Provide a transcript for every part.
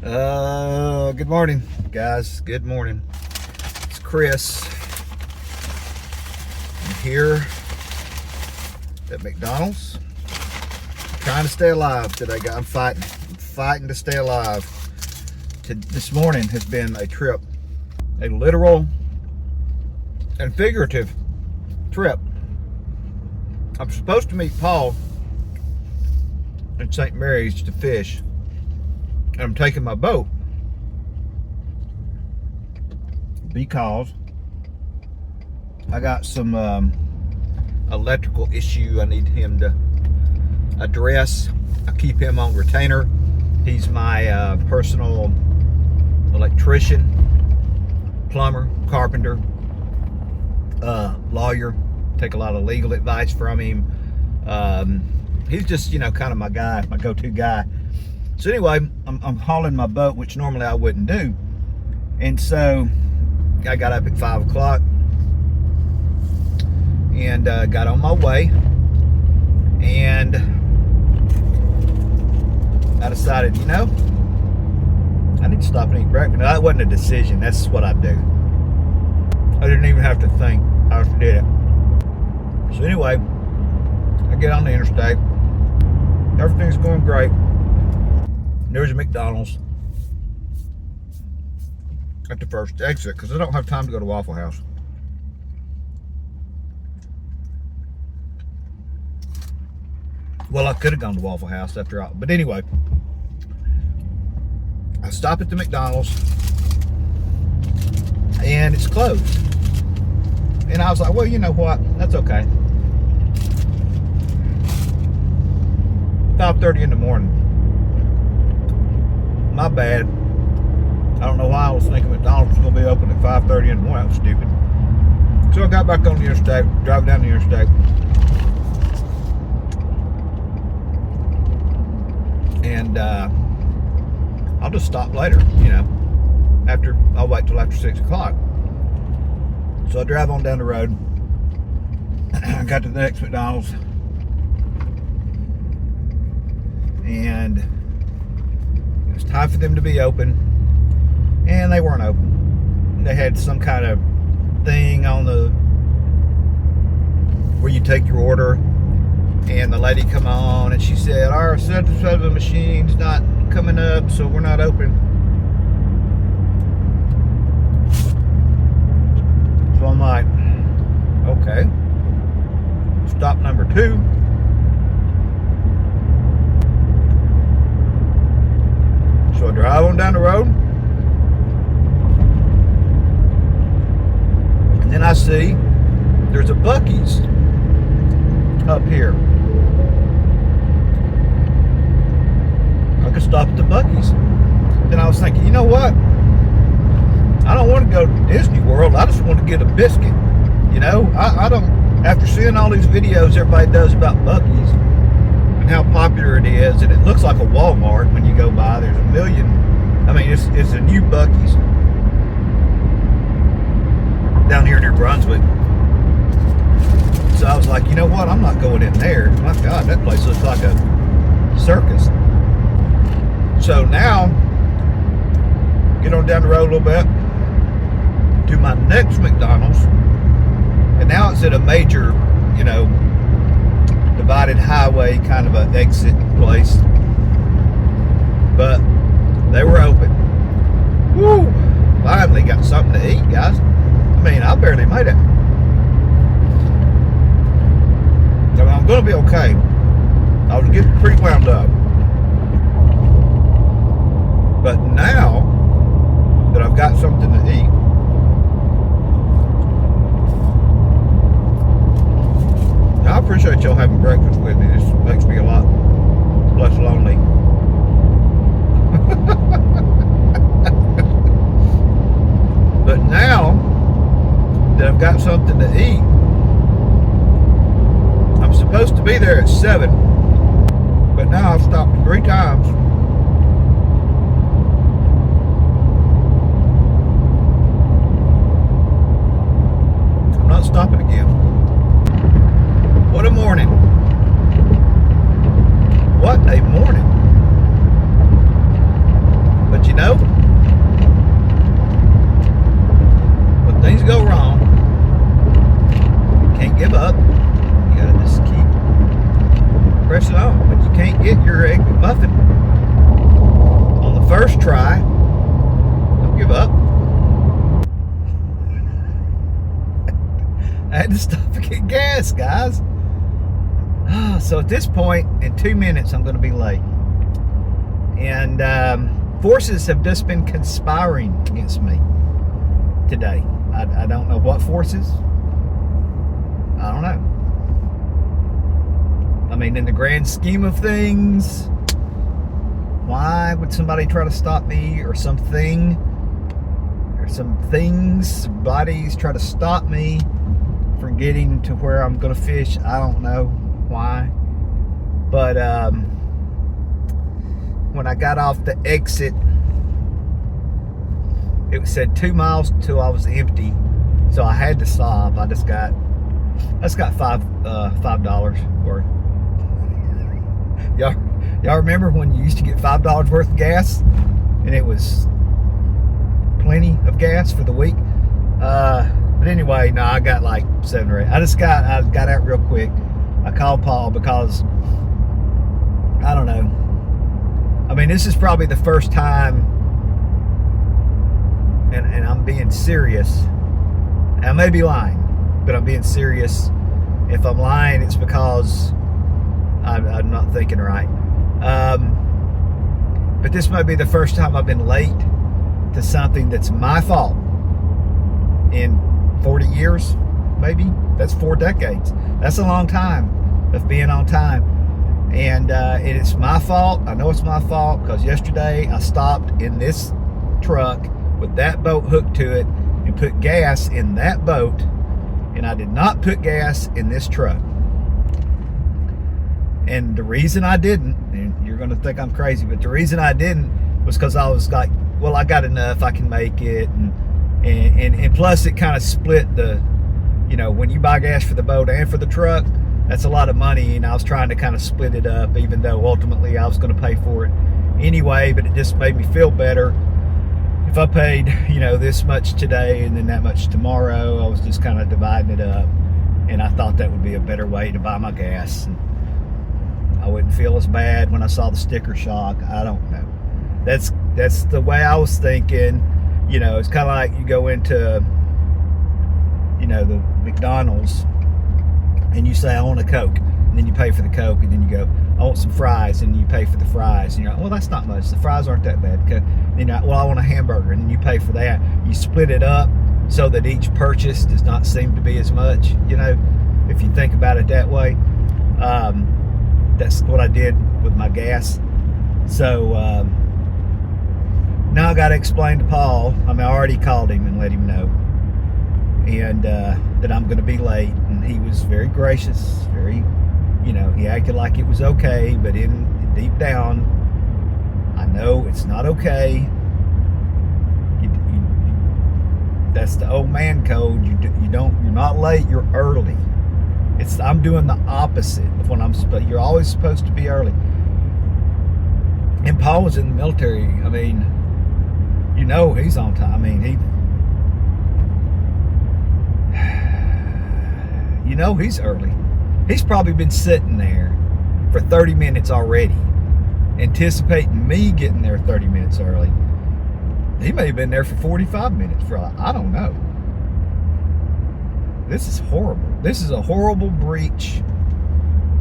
Good morning, guys. Good morning. It's Chris. I'm here at McDonald's. I'm trying to stay alive today, guys. I'm fighting to stay alive. This morning has been a trip, a literal and figurative trip. I'm supposed to meet Paul in St. Mary's to fish. And I'm taking my boat because I got some electrical issue I need him to address. I keep him on retainer. He's my personal electrician, plumber, carpenter, lawyer. Take a lot of legal advice from him. He's just, kind of my guy, my go-to guy. So anyway, I'm hauling my boat, which normally I wouldn't do. And so I got up at 5 o'clock and got on my way. And I decided, I need to stop and eat breakfast. Now, that wasn't a decision. That's what I do. I didn't even have to think. I just did it. So anyway, I get on the interstate. Everything's going great. There's a McDonald's at the first exit because I don't have time to go to Waffle House. Well, I could have gone to Waffle House after all. But anyway, I stop at the McDonald's and it's closed. And I was like, well, you know what? That's okay. 5:30 in the morning. My bad. I don't know why I was thinking McDonald's was going to be open at 5:30 in the morning. That was stupid. So I got back on the interstate, driving down the interstate. And I'll just stop later, I'll wait till after 6 o'clock. So I drive on down the road. I got to the next McDonald's. And it was time for them to be open, and they weren't open. They had some kind of thing on the where you take your order, and the lady come on and she said, our service machine's not coming up, so we're not open. So I'm like, okay. Stop number 2. So I drive on down the road, and then I see there's a Buc-ee's up here. I could stop at the Buc-ee's. Then I was thinking, you know what? I don't want to go to Disney World. I just want to get a biscuit. I don't, after seeing all these videos everybody does about Buc-ee's, and how popular it is, and it looks like a Walmart when you go by. There's a million. I mean, it's a new Buc-ee's down here near Brunswick. So I was like, you know what? I'm not going in there. My God, that place looks like a circus. So now, get on down the road a little bit to my next McDonald's, and now it's at a major, divided highway kind of an exit place, but they were open. Woo! Finally got something to eat, guys. I mean, I barely made it. So I'm gonna be okay. I was getting pretty wound up, but now that I've got something to eat, I appreciate y'all having breakfast with me. This makes me a lot less lonely. But now that I've got something to eat, I'm supposed to be there at 7, but now I've stopped 3 times. I'm not stopping again. What a morning. What a morning. But you know, when things go wrong, you can't give up. You gotta just keep pressing on. But you can't get your egg McMuffin on the first try. Don't give up. I had to stop to get gas, guys. So at this point, in 2 minutes, I'm going to be late. And forces have just been conspiring against me today. I don't know what forces. I don't know. I mean, in the grand scheme of things, why would somebody try to stop me, or something, or some things, bodies try to stop me from getting to where I'm going to fish? I don't know why. But when I got off the exit, it said 2 miles till I was empty, so I had to stop. I just got $5 worth. Y'all remember when you used to get $5 worth of gas, and it was plenty of gas for the week? But anyway, no, I got like 7 or 8. I got out real quick. I called Paul because I don't know. I mean, this is probably the first time, and I'm being serious. I may be lying, but I'm being serious. If I'm lying, it's because I'm not thinking right. But this might be the first time I've been late to something that's my fault in 40 years, maybe. That's 4 decades. That's a long time of being on time. And it's my fault. I know it's my fault because yesterday I stopped in this truck with that boat hooked to it and put gas in that boat, and I did not put gas in this truck. And the reason I didn't, and you're going to think I'm crazy, but the reason I didn't was because I was like, well, I got enough, I can make it. And plus it kind of split the, you know, when you buy gas for the boat and for the truck, that's a lot of money. And I was trying to kind of split it up, even though ultimately I was going to pay for it anyway, but it just made me feel better. If I paid, you know, this much today and then that much tomorrow, I was just kind of dividing it up. And I thought that would be a better way to buy my gas. And I wouldn't feel as bad when I saw the sticker shock. I don't know. That's the way I was thinking. You know, it's kind of like you go into, you know, the McDonald's and you say, I want a Coke. And then you pay for the Coke, and then you go, I want some fries, and you pay for the fries. And you're like, well, that's not much. The fries aren't that bad. Then you're like, well, I want a hamburger, and then you pay for that. You split it up so that each purchase does not seem to be as much, you know, if you think about it that way. That's what I did with my gas. So now I got to explain to Paul. I mean, I already called him and let him know, and that I'm going to be late. And he was very gracious, very, you know, he acted like it was okay, but deep down, I know it's not okay. That's the old man code. You're not late. You're early. I'm doing the opposite of what I'm supposed. You're always supposed to be early. And Paul was in the military. I mean, you know, he's on time. I mean, you know, he's early. He's probably been sitting there for 30 minutes already, anticipating me getting there 30 minutes early. He may have been there for 45 minutes for all, I don't know. This is horrible. This is a horrible breach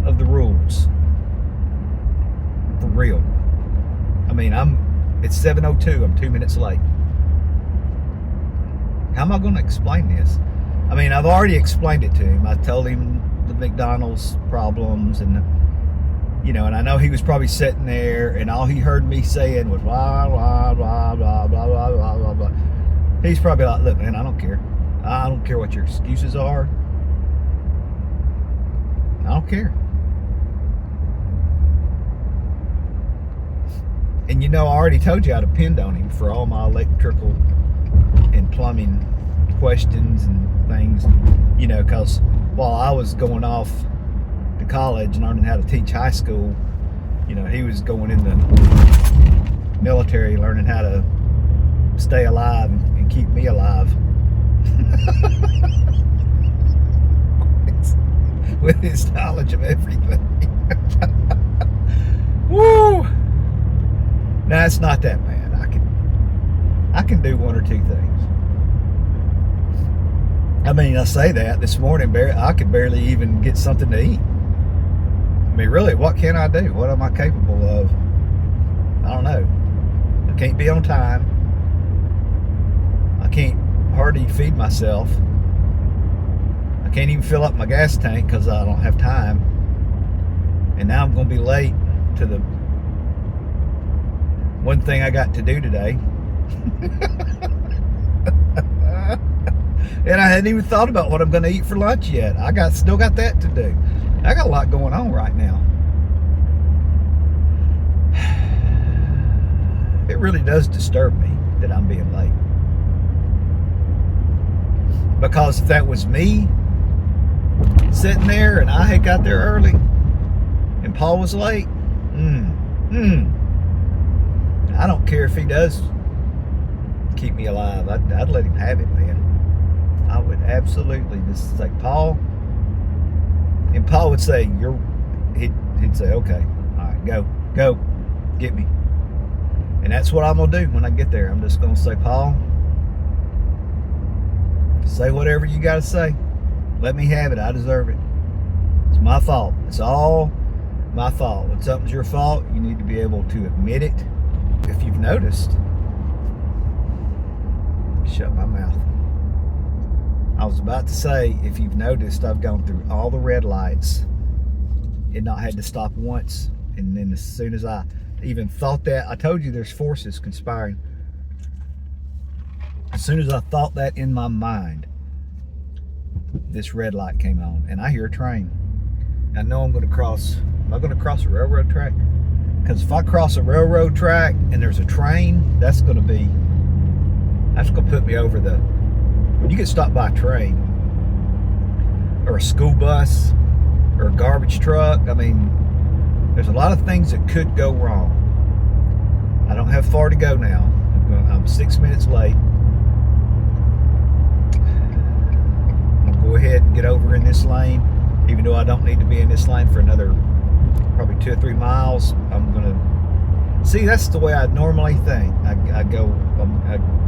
of the rules. For real. I mean, it's 7:02. I'm 2 minutes late. How am I going to explain this? I mean, I've already explained it to him. I told him the McDonald's problems, and you know, and I know he was probably sitting there, and all he heard me saying was blah blah blah blah blah blah blah blah blah. He's probably like, look, man, I don't care. I don't care what your excuses are. I don't care. And you know, I already told you I depend on him for all my electrical and plumbing questions and things. You know, because while I was going off to college and learning how to teach high school, you know, he was going into military, learning how to stay alive and keep me alive. With his knowledge of everything. Woo! Now it's not that bad. I can do one or two things. I mean, I say that this morning, I could barely even get something to eat. I mean, really, what can I do? What am I capable of? I don't know. I can't be on time. I can't hardly feed myself. I can't even fill up my gas tank because I don't have time. And now I'm going to be late to the one thing I got to do today. And I hadn't even thought about what I'm going to eat for lunch yet. Still got that to do. I got a lot going on right now. It really does disturb me that I'm being late. Because if that was me sitting there and I had got there early and Paul was late, I don't care if he does keep me alive. I'd let him have it, man. I would absolutely just say, Paul, and Paul would say, he'd say, okay, all right, go, get me. And that's what I'm gonna do when I get there. I'm just gonna say, Paul, say whatever you gotta say. Let me have it. I deserve it. It's my fault. It's all my fault. When something's your fault, you need to be able to admit it. If you've noticed, shut my mouth. I was about to say, if you've noticed, I've gone through all the red lights and not had to stop once. And then as soon as I even thought that, I told you there's forces conspiring. As soon as I thought that in my mind, this red light came on and I hear a train. I know I'm going to cross. Am I going to cross a railroad track? Because if I cross a railroad track and there's a train, that's going to put me over the, when you get stopped by a train or a school bus or a garbage truck, I mean, there's a lot of things that could go wrong. I don't have far to go now. I'm 6 minutes late. I'm going to go ahead and get over in this lane, even though I don't need to be in this lane for another probably 2 or 3 miles. I'm going to, see, that's the way I normally think. I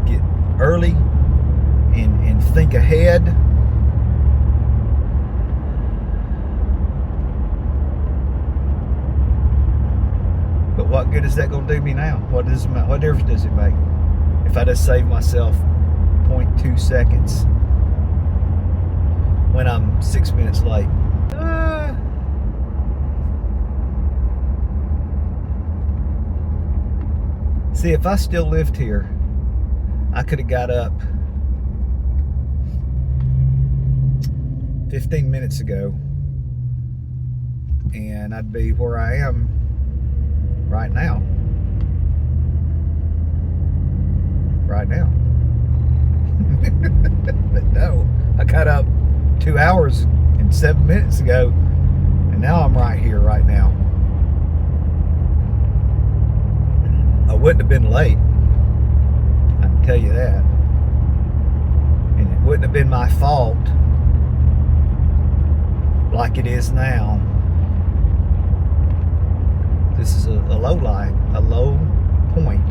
get early and think ahead. But what good is that going to do me now? What difference does it make if I just save myself 0.2 seconds when I'm 6 minutes late? See, if I still lived here, I could have got up 15 minutes ago and I'd be where I am right now. But no, I got up 2 hours and 7 minutes ago and now I'm right here right now. I wouldn't have been late, I can tell you that. And it wouldn't have been my fault like it is now. This is a low light, a low point.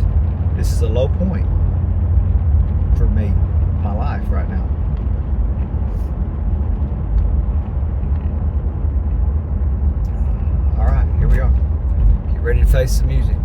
This is a low point for me, my life right now. All right, here we are. Get ready to face the music.